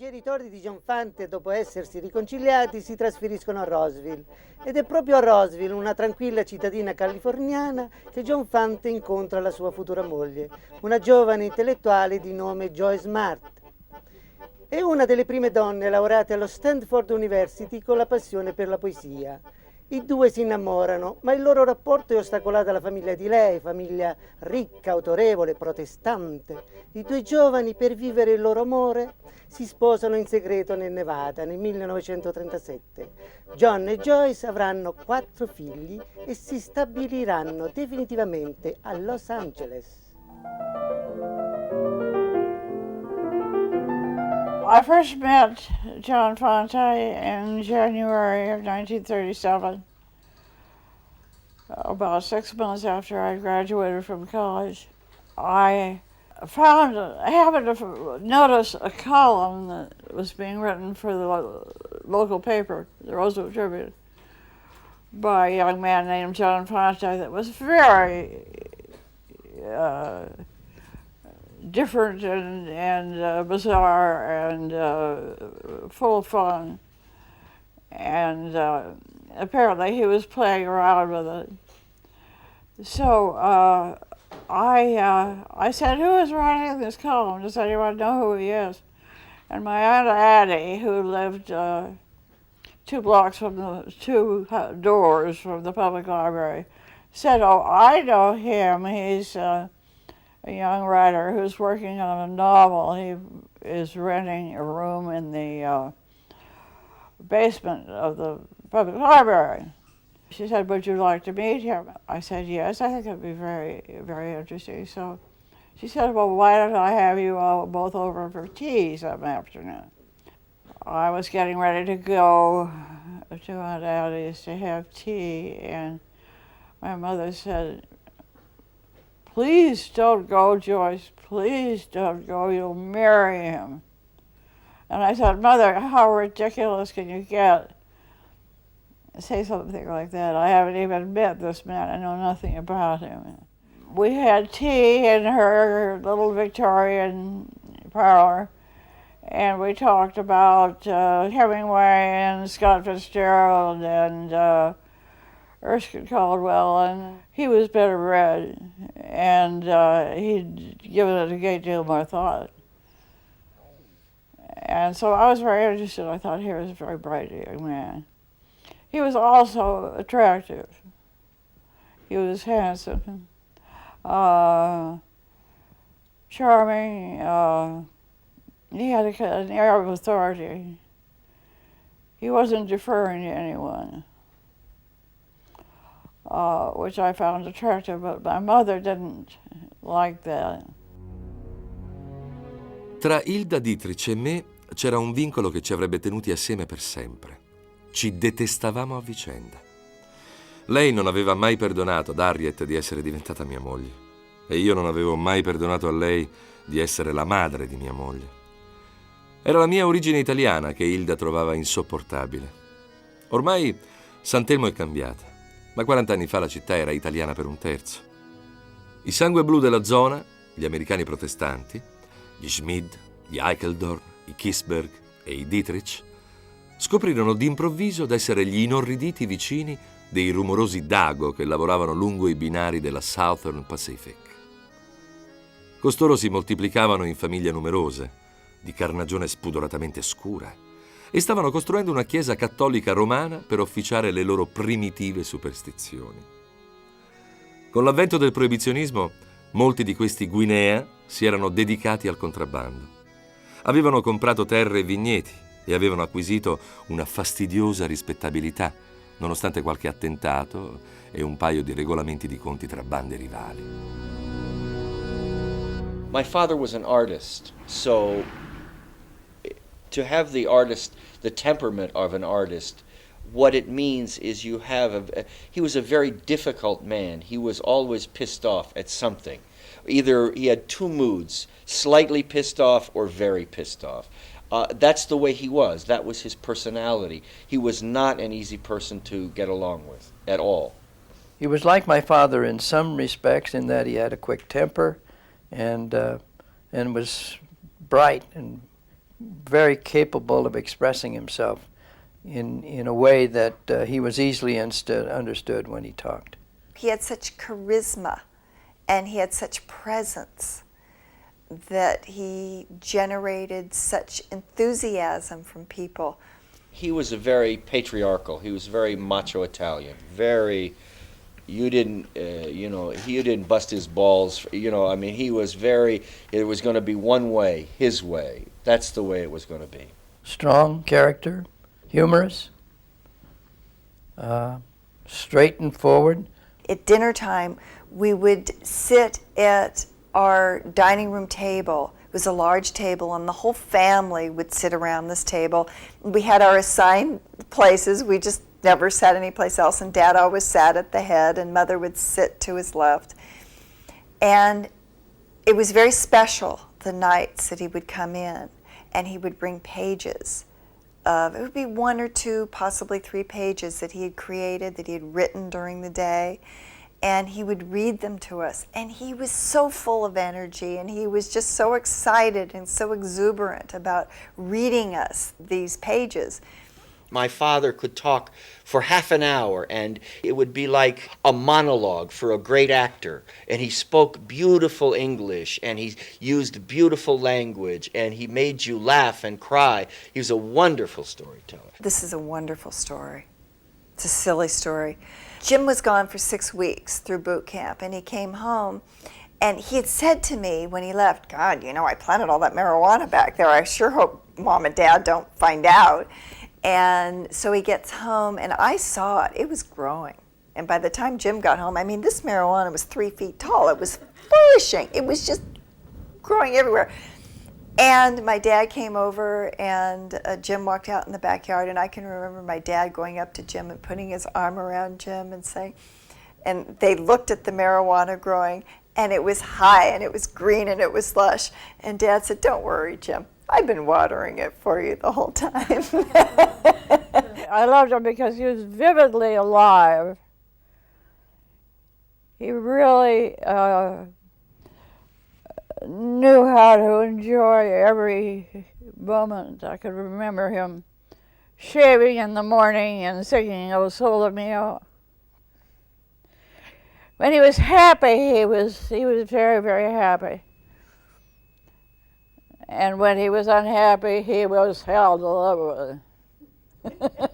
genitori di John Fante, dopo essersi riconciliati, si trasferiscono a Roseville. Ed è proprio a Roseville, una tranquilla cittadina californiana, che John Fante incontra la sua futura moglie, una giovane intellettuale di nome Joyce. È una delle prime donne laureate allo Stanford University con la passione per la poesia. I due si innamorano, ma il loro rapporto è ostacolato dalla famiglia di lei, famiglia ricca, autorevole, protestante. I due giovani, per vivere il loro amore, si sposano in segreto nel Nevada nel 1937. John e Joyce avranno 4 figli e si stabiliranno definitivamente a Los Angeles. I first met John Fante in January of 1937, about 6 months after I graduated from college. I happened to notice a column that was being written for the local paper, the Roseville Tribune, by a young man named John Fante that was very different and bizarre and full of fun, and apparently he was playing around with it. So I said, "Who is writing this column? Does anyone know who he is?" And my Aunt Addie, who lived 2 blocks from the 2 doors from the public library, said, "Oh, I know him. He's a young writer who's working on a novel. He is renting a room in the basement of the public library." She said, "Would you like to meet him?" I said, "Yes, I think it would be very, very interesting." So she said, "Well, why don't I have you all both over for tea some afternoon?" I was getting ready to go to Aunt Addie's to have tea, and my mother said, "Please don't go, Joyce. Please don't go. You'll marry him." And I said, "Mother, how ridiculous can you get? Say something like that. I haven't even met this man. I know nothing about him." We had tea in her little Victorian parlor, and we talked about Hemingway and Scott Fitzgerald and Erskine Caldwell, and he was better read, and he'd given it a great deal more thought. And so I was very interested. I thought, here was a very bright young man. He was also attractive. He was handsome, charming. He had an air of authority. He wasn't deferring to anyone, which I found attractive, but my mother didn't like that. Tra Hilda Dietrich e me c'era un vincolo che ci avrebbe tenuti assieme per sempre. Ci detestavamo a vicenda. Lei non aveva mai perdonato ad Harriet di essere diventata mia moglie, e io non avevo mai perdonato a lei di essere la madre di mia moglie. Era la mia origine italiana che Hilda trovava insopportabile. Ormai Sant'Elmo è cambiata, ma 40 anni fa la città era italiana per 1/3. I sangue blu della zona, gli americani protestanti, gli Schmid, gli Eikeldorn, i Kisberg e i Dietrich, scoprirono d'improvviso d'essere gli inorriditi vicini dei rumorosi Dago che lavoravano lungo i binari della Southern Pacific. Costoro si moltiplicavano in famiglie numerose, di carnagione spudoratamente scura, e stavano costruendo una chiesa cattolica romana per officiare le loro primitive superstizioni. Con l'avvento del proibizionismo, molti di questi Guinea si erano dedicati al contrabbando. Avevano comprato terre e vigneti e avevano acquisito una fastidiosa rispettabilità, nonostante qualche attentato e un paio di regolamenti di conti tra bande rivali. My father was an artist, so to have the temperament of an artist, what it means is he was a very difficult man. He was always pissed off at something. Either he had 2 moods, slightly pissed off or very pissed off. That's the way he was. That was his personality. He was not an easy person to get along with at all. He was like my father in some respects, in that he had a quick temper and was bright and very capable of expressing himself in a way that he was easily understood when he talked. He had such charisma and he had such presence that he generated such enthusiasm from people. He was a very patriarchal, he was very macho Italian, very, you didn't, you didn't bust his balls, I mean, he was very, it was going to be one way, his way. That's the way it was going to be. Strong character, humorous, straight and forward. At dinner time, we would sit at our dining room table. It was a large table, and the whole family would sit around this table. We had our assigned places. We just never sat anyplace else, and Dad always sat at the head, and Mother would sit to his left. And it was very special the nights that he would come in, and he would bring pages of, it would be 1 or 2, possibly 3 pages that he had created, that he had written during the day, and he would read them to us. And he was so full of energy, and he was just so excited and so exuberant about reading us these pages. My father could talk for half an hour, and it would be like a monologue for a great actor. And he spoke beautiful English, and he used beautiful language, and he made you laugh and cry. He was a wonderful storyteller. This is a wonderful story. It's a silly story. Jim was gone for 6 weeks through boot camp, and he came home, and he had said to me when he left, God, I planted all that marijuana back there. I sure hope Mom and Dad don't find out. And so he gets home, and I saw it. It was growing. And by the time Jim got home, I mean, this marijuana was 3 feet tall. It was flourishing. It was just growing everywhere. And my dad came over, and Jim walked out in the backyard, and I can remember my dad going up to Jim and putting his arm around Jim and saying, and they looked at the marijuana growing, and it was high, and it was green, and it was lush. And Dad said, don't worry, Jim. I've been watering it for you the whole time. I loved him because he was vividly alive. He really knew how to enjoy every moment. I could remember him shaving in the morning and singing "O Sole Mio." When he was happy, he was very, very happy. And when he was unhappy, he was hell to live with.